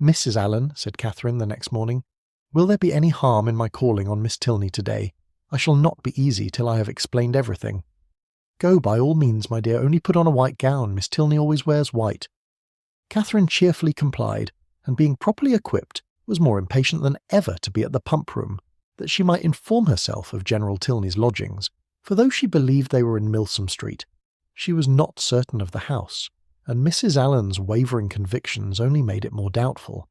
"Mrs. Allen," said Catherine the next morning, "will there be any harm in my calling on Miss Tilney today? I shall not be easy till I have explained everything." "Go by all means, my dear, only put on a white gown. Miss Tilney always wears white." Catherine cheerfully complied, and being properly equipped, was more impatient than ever to be at the pump room, that she might inform herself of General Tilney's lodgings, for though she believed they were in Milsom Street, she was not certain of the house, and Mrs. Allen's wavering convictions only made it more doubtful.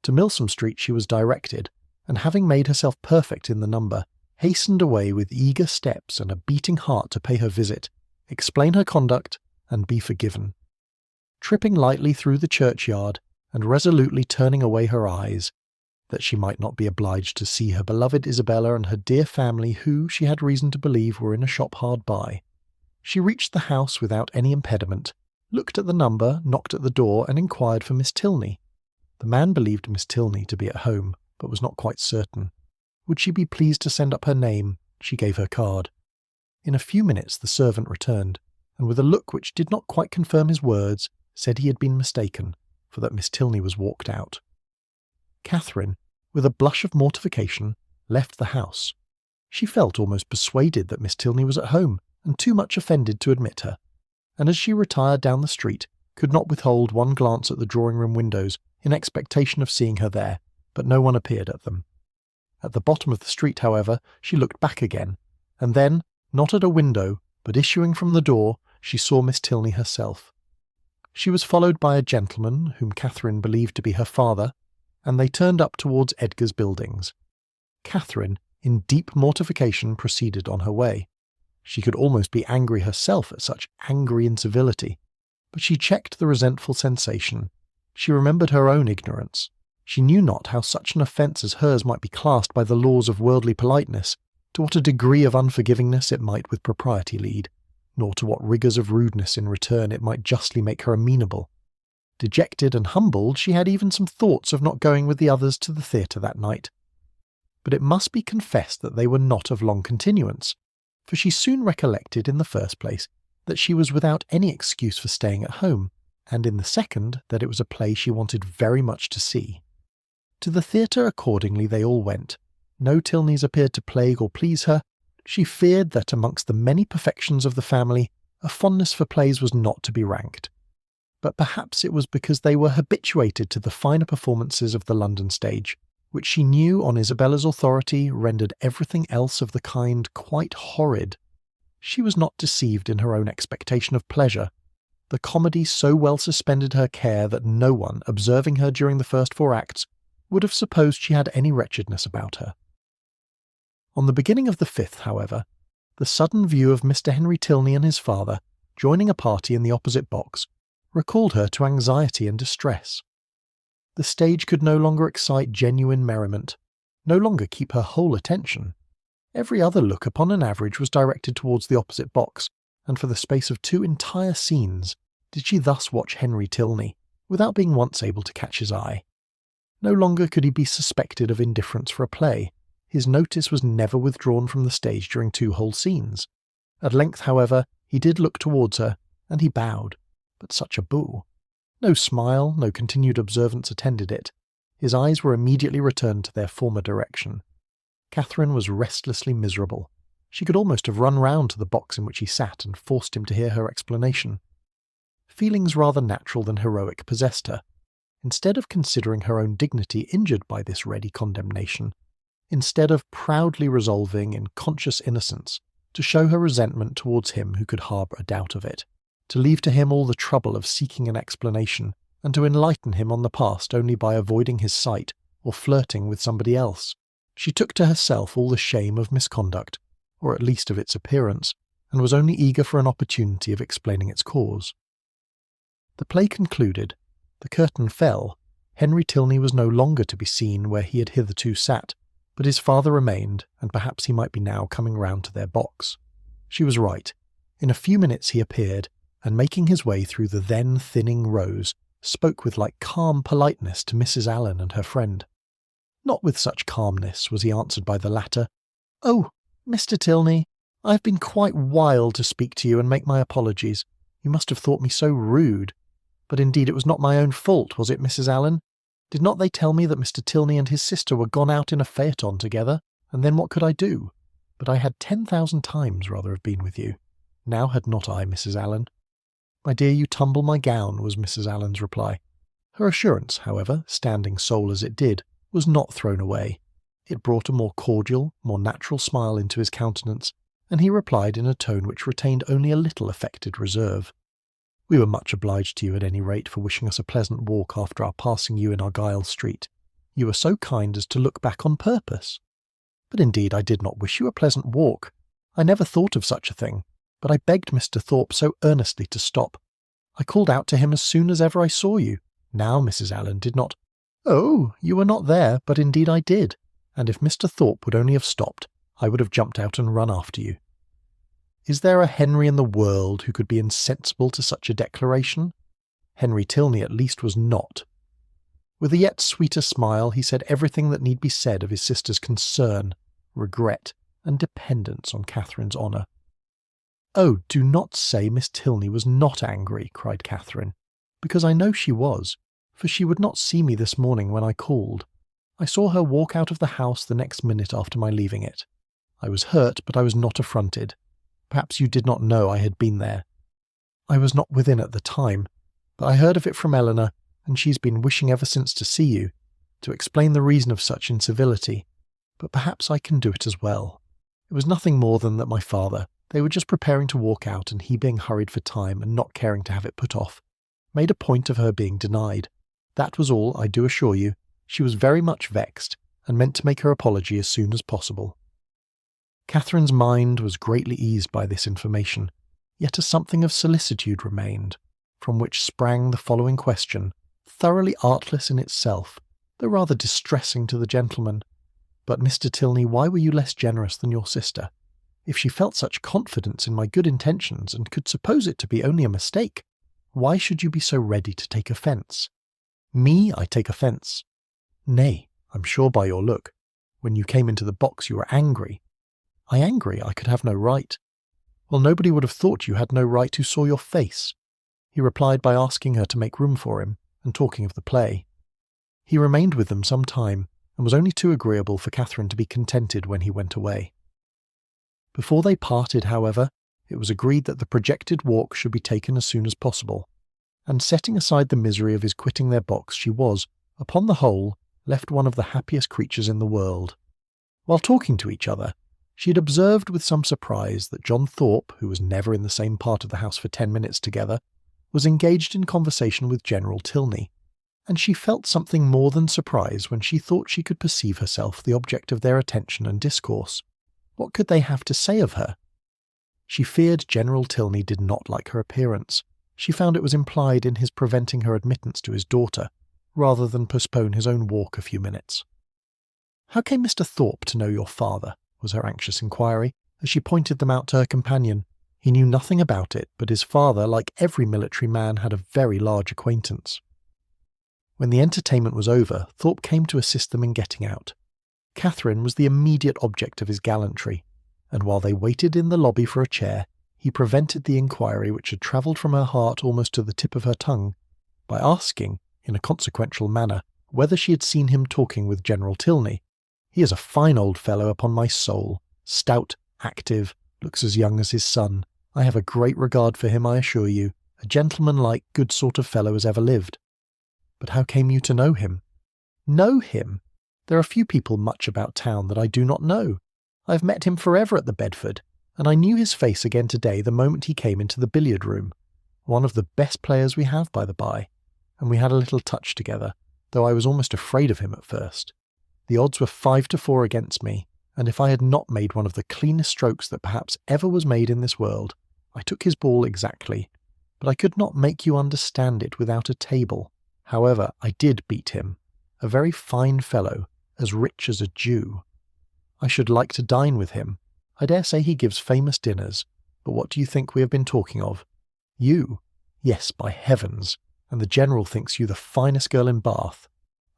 To Milsom Street she was directed, and having made herself perfect in the number, hastened away with eager steps and a beating heart to pay her visit, explain her conduct, and be forgiven. Tripping lightly through the churchyard, and resolutely turning away her eyes, that she might not be obliged to see her beloved Isabella and her dear family who, she had reason to believe, were in a shop hard by, she reached the house without any impediment, looked at the number, knocked at the door, and inquired for Miss Tilney. The man believed Miss Tilney to be at home, but was not quite certain. Would she be pleased to send up her name? She gave her card. In a few minutes the servant returned, and with a look which did not quite confirm his words, said he had been mistaken, for that Miss Tilney was walked out. Catherine, with a blush of mortification, left the house. She felt almost persuaded that Miss Tilney was at home, and too much offended to admit her, and as she retired down the street, could not withhold one glance at the drawing-room windows in expectation of seeing her there, but no one appeared at them. At the bottom of the street, however, she looked back again, and then, not at a window, but issuing from the door, she saw Miss Tilney herself. She was followed by a gentleman, whom Catherine believed to be her father, and they turned up towards Edgar's buildings. Catherine, in deep mortification, proceeded on her way. She could almost be angry herself at such angry incivility, but she checked the resentful sensation. She remembered her own ignorance. She knew not how such an offence as hers might be classed by the laws of worldly politeness, to what a degree of unforgivingness it might with propriety lead, nor to what rigours of rudeness in return it might justly make her amenable. Dejected and humbled, she had even some thoughts of not going with the others to the theatre that night. But it must be confessed that they were not of long continuance, for she soon recollected, in the first place, that she was without any excuse for staying at home, and in the second, that it was a play she wanted very much to see. To the theatre accordingly they all went. No Tilneys appeared to plague or please her. She feared that amongst the many perfections of the family, a fondness for plays was not to be ranked. But perhaps it was because they were habituated to the finer performances of the London stage, which she knew on Isabella's authority rendered everything else of the kind quite horrid. She was not deceived in her own expectation of pleasure. The comedy so well suspended her care that no one, observing her during the first 4 acts, would have supposed she had any wretchedness about her. On the beginning of the 5th, however, the sudden view of Mr. Henry Tilney and his father, joining a party in the opposite box, recalled her to anxiety and distress. The stage could no longer excite genuine merriment, no longer keep her whole attention. Every other look upon an average was directed towards the opposite box, and for the space of 2 entire scenes did she thus watch Henry Tilney, without being once able to catch his eye. No longer could he be suspected of indifference for a play. His notice was never withdrawn from the stage during 2 whole scenes. At length, however, he did look towards her, and he bowed, but such a bow! No smile, no continued observance attended it. His eyes were immediately returned to their former direction. Catherine was restlessly miserable. She could almost have run round to the box in which he sat and forced him to hear her explanation. Feelings rather natural than heroic possessed her. Instead of considering her own dignity injured by this ready condemnation, instead of proudly resolving in conscious innocence to show her resentment towards him who could harbour a doubt of it, to leave to him all the trouble of seeking an explanation, and to enlighten him on the past only by avoiding his sight or flirting with somebody else, she took to herself all the shame of misconduct, or at least of its appearance, and was only eager for an opportunity of explaining its cause. The play concluded, the curtain fell, Henry Tilney was no longer to be seen where he had hitherto sat, but his father remained, and perhaps he might be now coming round to their box. She was right. In a few minutes he appeared, and making his way through the then thinning rows, spoke with like calm politeness to Mrs. Allen and her friend. Not with such calmness was he answered by the latter. "Oh, Mr. Tilney, I have been quite wild to speak to you and make my apologies. You must have thought me so rude. But indeed it was not my own fault, was it, Mrs. Allen? Did not they tell me that Mr. Tilney and his sister were gone out in a phaeton together, and then what could I do? But I had 10,000 times rather have been with you. Now had not I, Mrs. Allen?" "My dear, you tumble my gown," was Mrs. Allen's reply. Her assurance, however, standing sole as it did, was not thrown away. It brought a more cordial, more natural smile into his countenance, and he replied in a tone which retained only a little affected reserve. "We were much obliged to you, at any rate, for wishing us a pleasant walk after our passing you in Argyle Street. You were so kind as to look back on purpose." "But indeed I did not wish you a pleasant walk. I never thought of such a thing, but I begged Mr. Thorpe so earnestly to stop. I called out to him as soon as ever I saw you. Now, Mrs. Allen did not—" "Oh, you were not there, but indeed I did, and if Mr. Thorpe would only have stopped, I would have jumped out and run after you." Is there a Henry in the world who could be insensible to such a declaration? Henry Tilney at least was not. With a yet sweeter smile he said everything that need be said of his sister's concern, regret, and dependence on Catherine's honour. "Oh, do not say Miss Tilney was not angry," cried Catherine, "because I know she was, for she would not see me this morning when I called. I saw her walk out of the house the next minute after my leaving it. I was hurt, but I was not affronted. Perhaps you did not know I had been there. I was not within at the time, but I heard of it from Eleanor, and she's been wishing ever since to see you, to explain the reason of such incivility, but perhaps I can do it as well. It was nothing more than that my father, they were just preparing to walk out, and he being hurried for time and not caring to have it put off, made a point of her being denied. That was all, I do assure you. She was very much vexed, and meant to make her apology as soon as possible." Catherine's mind was greatly eased by this information, yet a something of solicitude remained, from which sprang the following question, thoroughly artless in itself, though rather distressing to the gentleman. "But, Mr. Tilney, why were you less generous than your sister? If she felt such confidence in my good intentions, and could suppose it to be only a mistake, why should you be so ready to take offence?" "Me, I take offence." "Nay, I'm sure by your look. When you came into the box you were angry." "I angry? I could have no right." "Well, nobody would have thought you had no right who saw your face." He replied by asking her to make room for him, and talking of the play. He remained with them some time, and was only too agreeable for Catherine to be contented when he went away. Before they parted, however, it was agreed that the projected walk should be taken as soon as possible, and setting aside the misery of his quitting their box, she was, upon the whole, left one of the happiest creatures in the world. While talking to each other, she had observed with some surprise that John Thorpe, who was never in the same part of the house for 10 minutes together, was engaged in conversation with General Tilney, and she felt something more than surprise when she thought she could perceive herself the object of their attention and discourse. What could they have to say of her? She feared General Tilney did not like her appearance. She found it was implied in his preventing her admittance to his daughter, rather than postpone his own walk a few minutes. "How came Mr. Thorpe to know your father?" was her anxious inquiry, as she pointed them out to her companion. He knew nothing about it, but his father, like every military man, had a very large acquaintance. When the entertainment was over, Thorpe came to assist them in getting out. Catherine was the immediate object of his gallantry, and while they waited in the lobby for a chair, he prevented the inquiry which had travelled from her heart almost to the tip of her tongue, by asking, in a consequential manner, whether she had seen him talking with General Tilney. "He is a fine old fellow, upon my soul, stout, active, looks as young as his son. I have a great regard for him, I assure you, a gentleman-like, good sort of fellow as ever lived." "But how came you to know him?" "Know him? There are few people much about town that I do not know. I have met him forever at the Bedford, and I knew his face again today the moment he came into the billiard-room. One of the best players we have, by the by, and we had a little touch together, though I was almost afraid of him at first. The odds were 5-4 against me, and if I had not made one of the cleanest strokes that perhaps ever was made in this world, I took his ball exactly, but I could not make you understand it without a table. However, I did beat him, a very fine fellow, as rich as a Jew. I should like to dine with him. I dare say he gives famous dinners, but what do you think we have been talking of? You? Yes, by heavens, and the General thinks you the finest girl in Bath.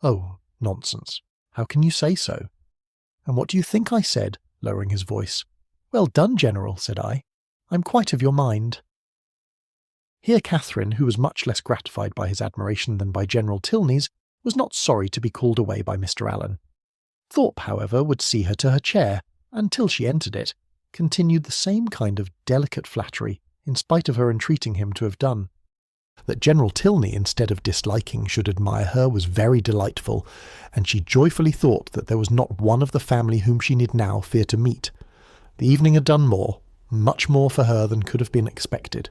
Oh, nonsense. How can you say so? And what do you think I said, lowering his voice? Well done, General, said I. I'm quite of your mind. Here Catherine, who was much less gratified by his admiration than by General Tilney's, was not sorry to be called away by Mr. Allen. Thorpe, however, would see her to her chair, and till she entered it, continued the same kind of delicate flattery, in spite of her entreating him to have done. That General Tilney, instead of disliking, should admire her was very delightful, and she joyfully thought that there was not one of the family whom she need now fear to meet. The evening had done more, much more for her than could have been expected.